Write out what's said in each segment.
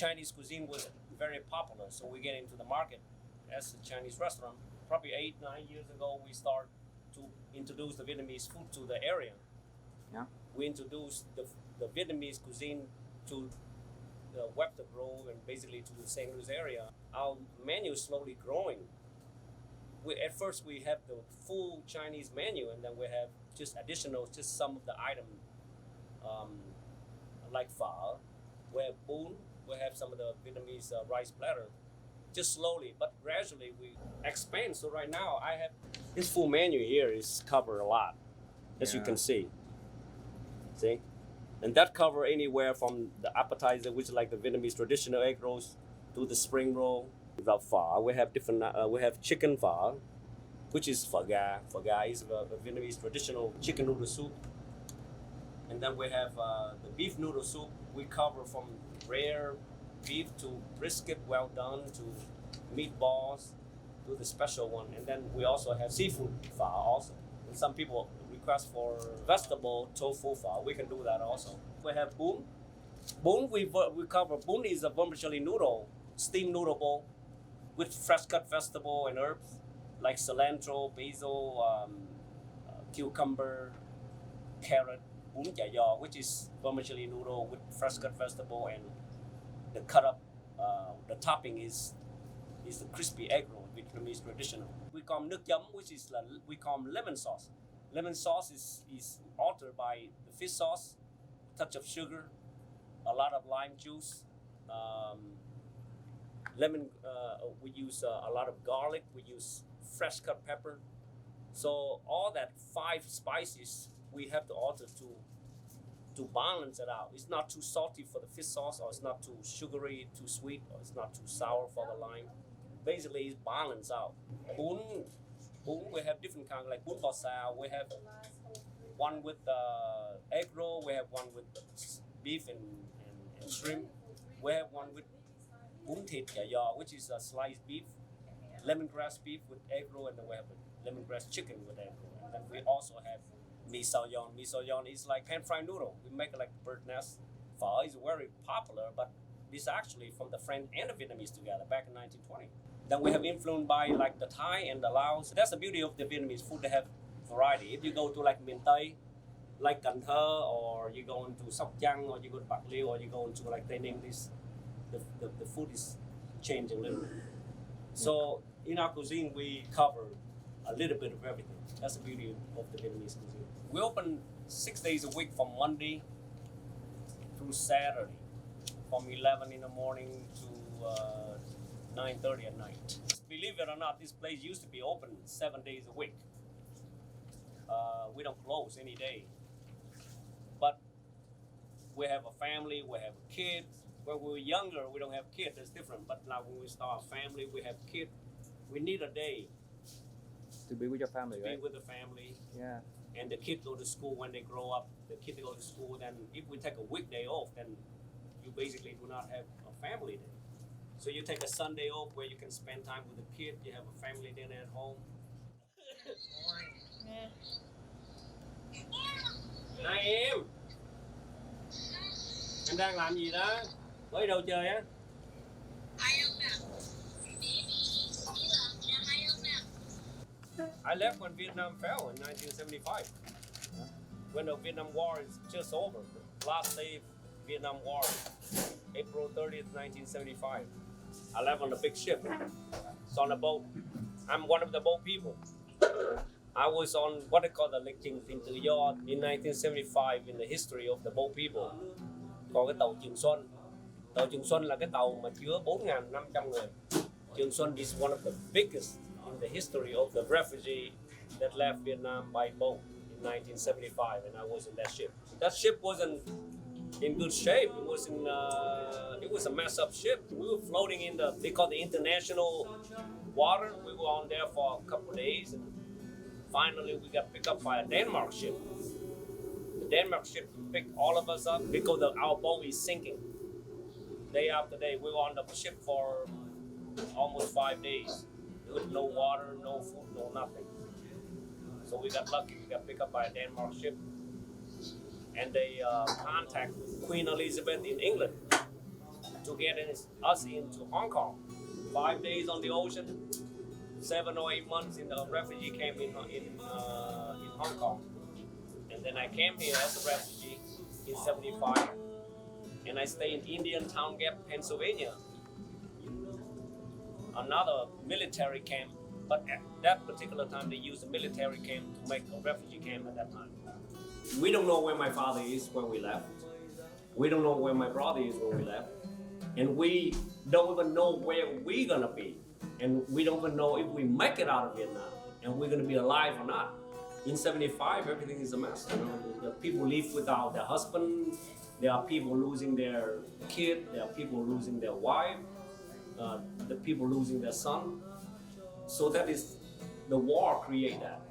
Chinese cuisine was very popular, so we get into the market as a Chinese restaurant. Probably 8-9 years ago, we start to introduce the Vietnamese food to the area. Yeah. We introduced the Vietnamese cuisine to the Webster Groves and basically to the St. Louis area. Our menu is slowly growing. At first we have the full Chinese menu, and then we have just some of the items like pho, we have bún, we have some of the Vietnamese rice platter. Just slowly, but gradually we expand. So right now I have this full menu here is covered a lot, as you can see. See? And that cover anywhere from the appetizer, which is like the Vietnamese traditional egg rolls, to the spring roll. Without pho, we have different. We have chicken pho, which is pho ga. Pho ga is a Vietnamese traditional chicken noodle soup. And then we have the beef noodle soup. We cover from rare beef to brisket, well done, to meatballs, to the special one. And then we also have seafood pho also. And some people request for vegetable tofu pho. We can do that also. We have bún. Bún, we cover. Bún is a vermicelli noodle, steamed noodle bowl with fresh cut vegetable and herbs like cilantro, basil, cucumber, carrot. Bún chả giò, which is vermicelli noodle with fresh cut vegetable, and the cut up, the topping is the crispy egg roll, Vietnamese traditional. We call nước chấm, which is we call lemon sauce. Lemon sauce is altered by the fish sauce, touch of sugar, a lot of lime juice, lemon. We use a lot of garlic. We use fresh cut pepper. So all that 5 spices we have to alter to balance it out. It's not too salty for the fish sauce, or it's not too sugary, too sweet, or it's not too sour for the lime. Basically, it's balanced out. Bún, we have different kinds, like bún bò xào. We have one with egg roll. We have one with beef and shrimp. We have one with bún thịt chả giò, which is a sliced beef, lemongrass beef with egg roll, and then we have a lemongrass chicken with egg roll. And then we also have mì xào giòn. Mì xào giòn is like pan-fried noodle. We make it like bird nest. Pho is very popular, but it's actually from the French and the Vietnamese together back in 1920. Then we have influenced by like the Thai and the Laos. That's the beauty of the Vietnamese food. They have variety. If you go to like miền Tây, like Cần Thơ, or you go into Sóc Trăng, or you go to Bạc Liêu, or you go into like they name this, the food is changing a little bit. So in our cuisine, we cover a little bit of everything. That's the beauty of the Vietnamese cuisine. We open 6 days a week from Monday through Saturday, from 11 in the morning to 9:30 at night. Believe it or not, this place used to be open 7 days a week. We don't close any day. But we have a family, we have kids. When we were younger, we don't have kids, it's different. But now when we start a family, we have kids, we need a day to be with your family, to right? be with the family. Yeah. And the kids go to school when they grow up. The kids go to school, then if we take a weekday off, then you basically do not have a family day. So you take a Sunday off where you can spend time with the kid, you have a family dinner at home. Này em đang làm gì đó? Mới đâu chơi á? I left when Vietnam fell in 1975. When the Vietnam War is just over. The last day of Vietnam War, April 30th, 1975. I left on a big ship. It's on a boat. I'm one of the boat people. I was on what they call the lịch trình tình tự do in 1975 in the history of the boat people. Còn cái tàu Trường Xuân. Tàu Trường Xuân là cái tàu mà chứa 4.500 người. Trường Xuân is one of the biggest in the history of the refugee that left Vietnam by boat in 1975, and I was in that ship. That ship wasn't in good shape. It was a messed up ship. We were floating in they call the international water. We were on there for a couple of days, and finally we got picked up by a Denmark ship. The Denmark ship picked all of us up because our boat is sinking. Day after day, we were on the ship for almost 5 days. There was no water, no food, no nothing. So we got lucky. We got picked up by a Denmark ship, and they contacted Queen Elizabeth in England. to get us into Hong Kong. 5 days on the ocean, 7 or 8 months in the refugee camp in Hong Kong. And then I came here as a refugee in 75. And I stayed in Indian Town Gap, Pennsylvania. Another military camp, but at that particular time they used a military camp to make a refugee camp at that time. We don't know where my father is when we left. We don't know where my brother is when we left. And we don't even know where we're gonna be. And we don't even know if we make it out of Vietnam and we're gonna be alive or not. In 75, everything is a mess. You know, the people live without their husband. There are people losing their kid. There are people losing their wife. The people losing their son. So that is, the war create that.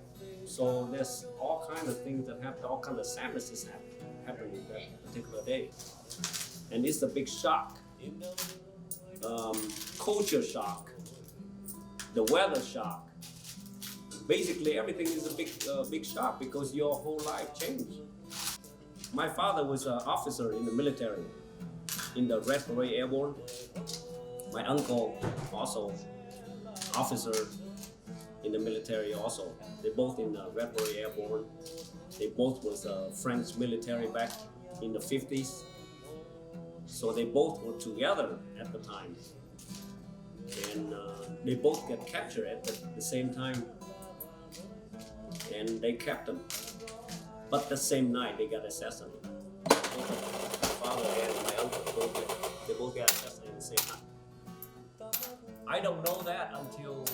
So there's all kinds of things that happen, all kinds of sadnesses happen in that particular day. And it's a big shock. Culture shock. The weather shock. Basically everything is a big shock because your whole life changed. My father was an officer in the military, in the Red Beret Airborne. My uncle also officer in the military also. They both in the Red Beret Airborne. They both was French military back in the 50s. So they both were together at the time. And they both got captured at the same time. And they kept them. But the same night they got assassinated. My father and my uncle they both got assassinated the same night. I don't know that until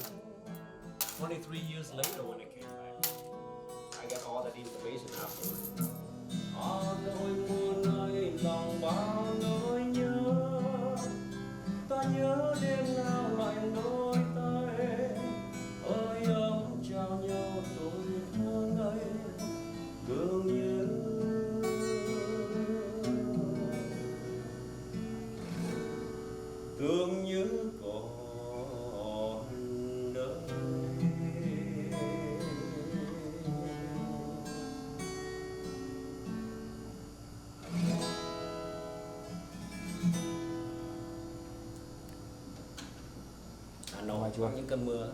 23 years later when I came back. I got all that information afterwards. Thương nhớ còn đời. Hà Nội chưa? những cơn mưa